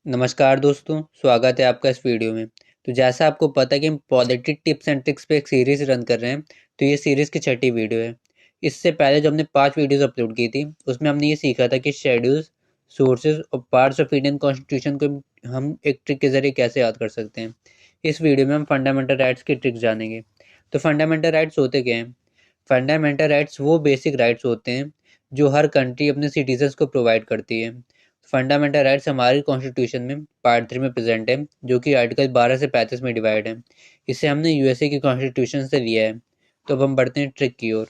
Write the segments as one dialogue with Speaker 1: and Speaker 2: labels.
Speaker 1: नमस्कार दोस्तों, स्वागत है आपका इस वीडियो में। तो जैसा आपको पता है कि हम पॉलिटिक टिप्स एंड ट्रिक्स पे एक सीरीज रन कर रहे हैं, तो ये सीरीज की छठी वीडियो है। इससे पहले जो हमने 5 वीडियोस अपलोड की थी, उसमें हमने ये सीखा था कि शेड्यूल्स, सोर्सेज और पार्ट्स ऑफ इंडियन कॉन्स्टिट्यूशन को हम एक ट्रिक के जरिए कैसे याद कर सकते हैं। इस वीडियो में हम फंडामेंटल राइट्स की ट्रिक्स जानेंगे। तो फंडामेंटल राइट्स होते क्या हैं? फंडामेंटल राइट्स वो बेसिक राइट्स होते हैं जो हर कंट्री अपने सिटीजन्स को प्रोवाइड करती है। फंडामेंटल राइट्स हमारे कॉन्स्टिट्यूशन में पार्ट 3 में प्रेजेंट है, जो कि आर्टिकल 12 से 35 में डिवाइड है। इसे हमने यूएसए की कॉन्स्टिट्यूशन से लिया है। तो अब हम बढ़ते हैं ट्रिक की ओर।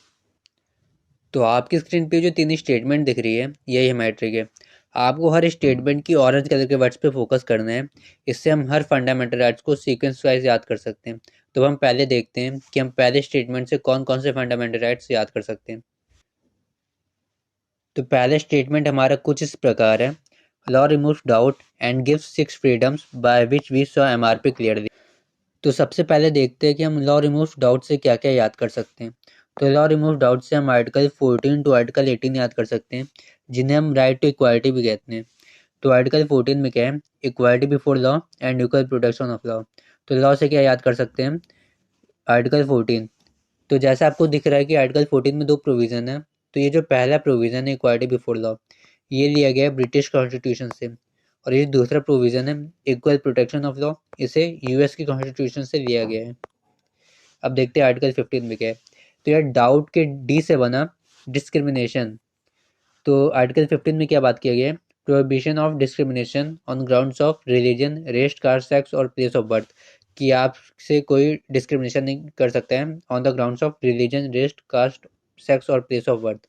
Speaker 1: तो आपकी स्क्रीन पे जो तीन स्टेटमेंट दिख रही है, यही हमारी ट्रिक है। आपको हर स्टेटमेंट की ऑरेंज कलर के वर्ड्स पे फोकस करना है। इससे हम हर फंडामेंटल राइट्स को सीक्वेंस वाइज याद कर सकते हैं। तो हम पहले देखते हैं कि हम पहले स्टेटमेंट से कौन कौन से फंडामेंटल राइट्स याद कर सकते हैं। तो पहले स्टेटमेंट हमारा कुछ इस प्रकार है। Law removes doubt and gives 6 freedoms by which we saw MRP clearly. तो सबसे पहले देखते हैं कि हम लॉ रिमूव्स डाउट से क्या क्या याद कर सकते हैं। तो लॉ रिमूव डाउट से हम आर्टिकल 14 टू आर्टिकल 18 याद कर सकते हैं, जिन्हें हम राइट टू इक्वालिटी भी कहते हैं। तो आर्टिकल 14 में क्या है? Equality before law and equal protection of law. तो लॉ से क्या याद कर सकते हैं? आर्टिकल 14। तो जैसा आपको दिख रहा है कि आर्टिकल 14 में दो प्रोविज़न है। तो ये जो पहला प्रोविज़न है इक्वालिटी बिफोर लॉ, ये लिया गया है ब्रिटिश कॉन्स्टिट्यूशन से। और ये दूसरा प्रोविज़न है इक्वल प्रोटेक्शन ऑफ लॉ, इसे यूएस की कॉन्स्टिट्यूशन से लिया गया है। अब देखते हैं आर्टिकल 15 में क्या है। तो यार डाउट के डी से बना डिस्क्रिमिनेशन। तो आर्टिकल 15 में क्या बात किया गया है? Prohibition of discrimination on grounds of religion, race, caste, sex और प्लेस ऑफ बर्थ। कि आपसे कोई डिस्क्रिमिनेशन नहीं कर सकता है on the grounds of religion, race, caste, sex और प्लेस ऑफ बर्थ।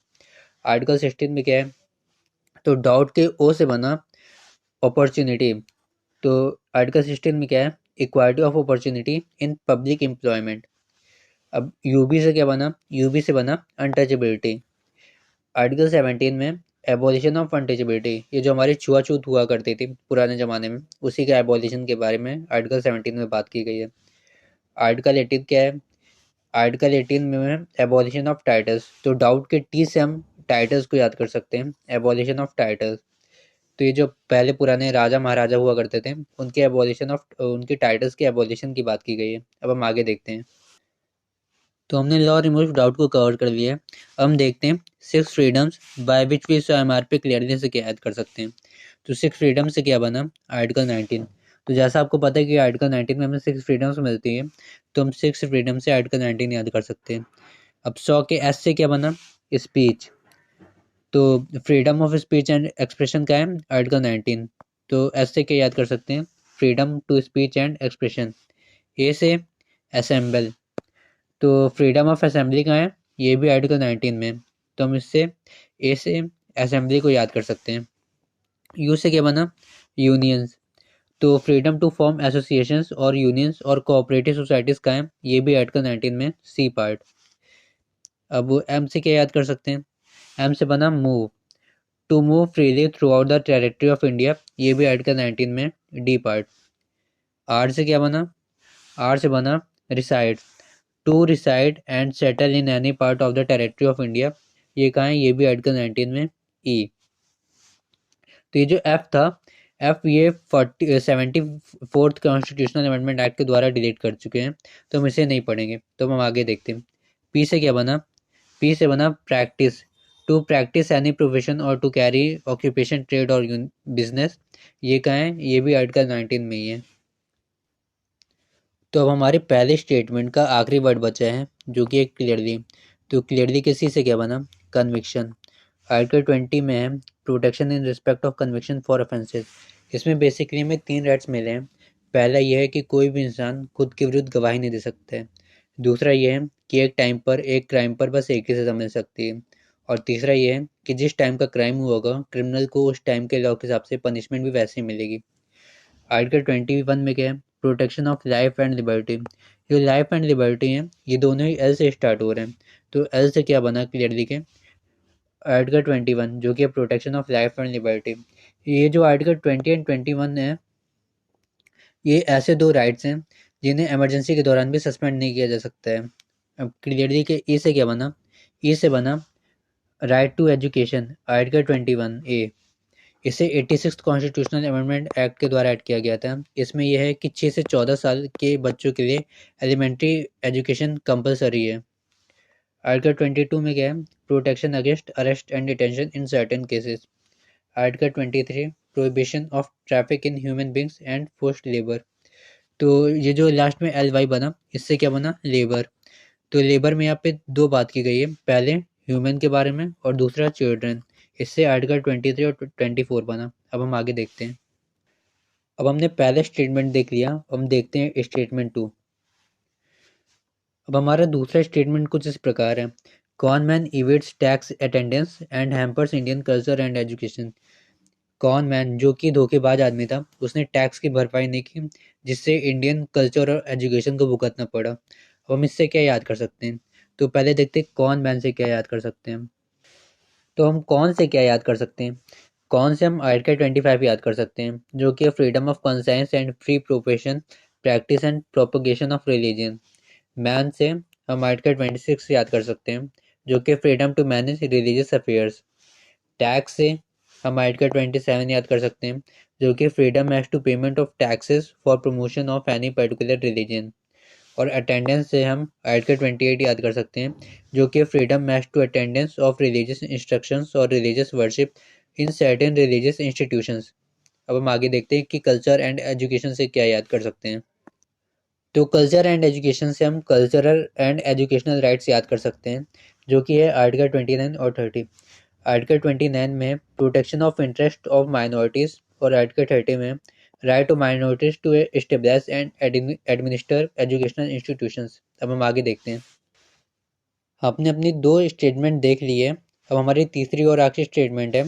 Speaker 1: आर्टिकल 16 में क्या है? तो डाउट के ओ से बना अपॉर्चुनिटी। तो आर्टिकल 16 में क्या है? Equality of opportunity in public employment. अब यूबी से क्या बना? यूबी से बना अनटचेबिलिटी। आर्टिकल 17 में एबॉलिशन ऑफ अनटचेबिलिटी, ये जो हमारी छुआछूत हुआ करती थी पुराने ज़माने में, उसी के एबॉलिशन के बारे में आर्टिकल 17 में बात की गई है। आर्टिकल 18 क्या है? आर्टिकल 18 में एबॉलिशन ऑफ टाइटल्स। तो डाउट के टी से हम टाइटल्स को याद कर सकते हैं, एबॉलिशन ऑफ टाइटल्स। तो ये जो पहले पुराने राजा महाराजा हुआ करते थे, उनके एबॉलिशन ऑफ उनके टाइटल्स के एबॉलिशन की बात की गई है। अब हम आगे देखते हैं। तो हमने लॉ रिमूव डाउट को कवर कर लिया है। अब हम देखते हैं 6 freedoms by which we saw MRP clearly से क्या याद कर सकते हैं। तो 6 फ्रीडम से क्या बना? आर्टिकल 19। तो जैसा आपको पता है कि आर्टिकल 19 में हमें 6 फ्रीडम्स मिलती है, तो हम 6 फ्रीडम से आर्टिकल 19 याद कर सकते हैं। अब 100 के एस से क्या बना? स्पीच। तो freedom of speech and expression का है? आर्टिकल 19। तो एस से क्या याद कर सकते हैं? Freedom to speech and expression. A से असेंबल। तो फ्रीडम ऑफ असेंबली का है? ये भी आर्टिकल 19 में। तो हम इससे ए से असेंबली को याद कर सकते हैं। यू से क्या बना? यूनियंस। तो फ्रीडम टू फॉर्म एसोसिएशंस और यूनियंस और कोऑपरेटिव सोसाइटीज का है? ये भी आर्टिकल 19 में सी पार्ट। अब एम से क्या याद कर सकते हैं? एम से बना move. To move freely throughout the territory of India, ये भी आर्टिकल 19 में डी पार्ट। आर से क्या बना? आर से बना reside. To reside and settle in any part of the territory of India, ये कहाँ है? ये भी आर्टिकल 19 में ई। तो ये जो एफ था, एफ ये 74th कॉन्स्टिट्यूशनल अमेंडमेंट एक्ट के द्वारा डिलीट कर चुके हैं, तो हम इसे नहीं पढ़ेंगे। तो हम आगे देखते हैं। पी से क्या बना? पी से बना practice. To practice any profession और टू कैरी ऑक्यूपेशन, ट्रेड और बिजनेस, ये कहाँ है? ये भी आर्टिकल 19 में ही है। तो अब हमारे पहले स्टेटमेंट का आखिरी वर्ड बचा है, जो कि एक क्लियरली। तो क्लियरली किसी से क्या बना? कन्विक्शन। आर्टिकल 20 में है protection in respect of conviction for offences. इसमें बेसिकली हमें 3 राइट्स मिले हैं। पहला यह है कि कोई भी इंसान खुद के विरुद्ध गवाही नहीं दे सकता है। दूसरा यह है कि एक टाइम पर एक क्राइम पर बस एक ही सजा मिल सकती है। और तीसरा यह है कि जिस टाइम का क्राइम हुआ होगा, क्रिमिनल को उस टाइम के लॉ के हिसाब से पनिशमेंट भी वैसे ही मिलेगी। आर्टिकल 21 में क्या है? Protection of life and liberty. जो लाइफ एंड लिबर्टी हैं, ये दोनों ही एल से स्टार्ट हो रहे हैं। तो एल से क्या बना क्लियरली के? आर्टिकल 21, जो कि protection of life and liberty. ये जो आर्टिकल 20 एंड 21 है, ये ऐसे दो राइट्स हैं जिन्हें इमरजेंसी के दौरान भी सस्पेंड नहीं किया जा सकता है। अब क्लियरली के ई से क्या बना? ई से बना राइट टू एजुकेशन, आर्टिकल 21 ए। इसे 86 कॉन्स्टिट्यूशनल अमेंडमेंट एक्ट के द्वारा ऐड किया गया था। इसमें यह है कि 6 से 14 साल के बच्चों के लिए एलिमेंट्री एजुकेशन कंपलसरी है। आर्टिकल 22 में क्या है, protection against arrest and detention in certain cases. Article 23 prohibition of traffic in human beings and forced labour. तो ये जो लास्ट में एल वाई बना, इससे क्या बना, लेबर। तो लेबर में यहाँ पे दो बात की गई है, पहले ह्यूमन के बारे में और दूसरा चिल्ड्रन। इससे आर्टिकल 23 और 24 बना। अब हम आगे देखते हैं। अब हमने पहले स्टेटमेंट देख लिया, अब हम देखते हैं स्टेटमेंट 2। अब हमारा दूसरा स्टेटमेंट कुछ इस प्रकार है, con man evades tax attendance and hampers Indian culture and education. Con man जो कि धोखेबाज आदमी था, उसने टैक्स की भरपाई नहीं की, जिससे इंडियन कल्चर और एजुकेशन को भुगतना पड़ा। अब हम इससे क्या याद कर सकते हैं, तो पहले देखते हैं कॉन मैन से क्या याद कर सकते हैं। तो हम कौन से क्या याद कर सकते हैं, कौन से हम आर्टिकल 25 याद कर सकते हैं, जो कि freedom of conscience and free profession practice and propagation of religion. Man से हम आर्टिकल 26 याद कर सकते हैं, जो कि freedom to manage religious affairs. Tax से हम आर्टिकल 27 याद कर सकते हैं, जो कि freedom as to payment of taxes for promotion of any particular religion. और अटेंडेंस से हम आर्टिकल 28 याद कर सकते हैं, जो कि freedom as to attendance of religious instructions और religious worship in certain religious institutions. अब हम आगे देखते हैं कि कल्चर एंड एजुकेशन से क्या याद कर सकते हैं। तो कल्चर एंड एजुकेशन से हम कल्चरल एंड एजुकेशनल राइट्स याद कर सकते हैं, जो कि है आर्टिकल 29 और 30। आर्टिकल 29 में protection of interest of minorities और आर्टिकल 30 में right of minorities to establish and administer educational institutions. अब हम आगे देखते हैं। आपने अपनी दो स्टेटमेंट देख ली है, अब हमारी तीसरी और आखिरी स्टेटमेंट है,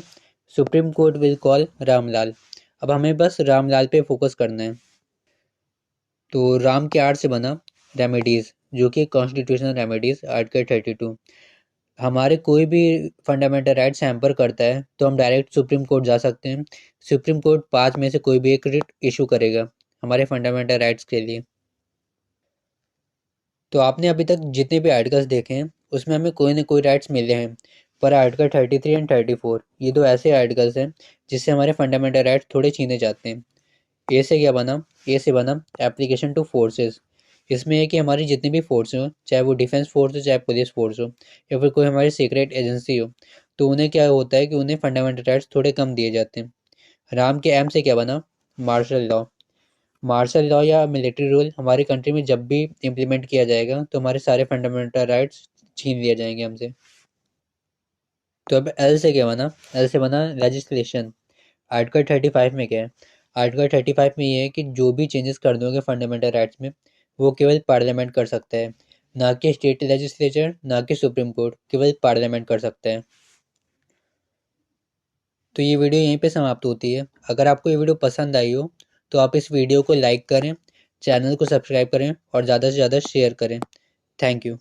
Speaker 1: supreme court will call Ramlal. अब हमें बस रामलाल पे फोकस करना है। तो राम के आर्ट से बना रेमेडीज़, जो कि कॉन्स्टिट्यूशनल रेमेडीज़ आर्टिकल 32। हमारे कोई भी फंडामेंटल राइट्स हैम्पर करता है तो हम डायरेक्ट सुप्रीम कोर्ट जा सकते हैं। सुप्रीम कोर्ट 5 में से कोई भी एक रिट इशू करेगा हमारे फंडामेंटल राइट्स के लिए। तो आपने अभी तक जितने भी आर्टिकल्स देखे हैं उसमें हमें कोई ना कोई राइट्स मिले हैं, पर आर्टिकल 33 एंड 34 ये दो ऐसे आर्टिकल्स हैं जिससे हमारे फंडामेंटल राइट्स थोड़े छीने जाते हैं। ए से क्या बना, ए से बना एप्लीकेशन टू फोर्सेस। इसमें है कि हमारी जितनी भी फोर्स हो, चाहे वो डिफेंस फोर्स हो, चाहे पुलिस फोर्स हो, या फिर कोई हमारी सीक्रेट एजेंसी हो, तो उन्हें क्या होता है कि उन्हें फंडामेंटल राइट्स थोड़े कम दिए जाते हैं। राम के एम से क्या बना, मार्शल लॉ। मार्शल लॉ या मिलिट्री रूल हमारी कंट्री में जब भी इम्प्लीमेंट किया जाएगा तो हमारे सारे फंडामेंटल राइट्स छीन लिए जाएंगे हमसे। तो अब एल से क्या बना, एल से बना लेजिस्लेशन। आर्टिकल 35 में क्या है, आर्टिकल 35 में ये है कि जो भी चेंजेस कर दोगे फंडामेंटल राइट्स में, वो केवल पार्लियामेंट कर सकता है, ना कि स्टेट लेजिस्लेचर, ना कि सुप्रीम कोर्ट, केवल पार्लियामेंट कर सकता है। तो ये वीडियो यहीं पे समाप्त होती है। अगर आपको ये वीडियो पसंद आई हो तो आप इस वीडियो को लाइक करें, चैनल को सब्सक्राइब करें और ज़्यादा से ज़्यादा शेयर करें। Thank you.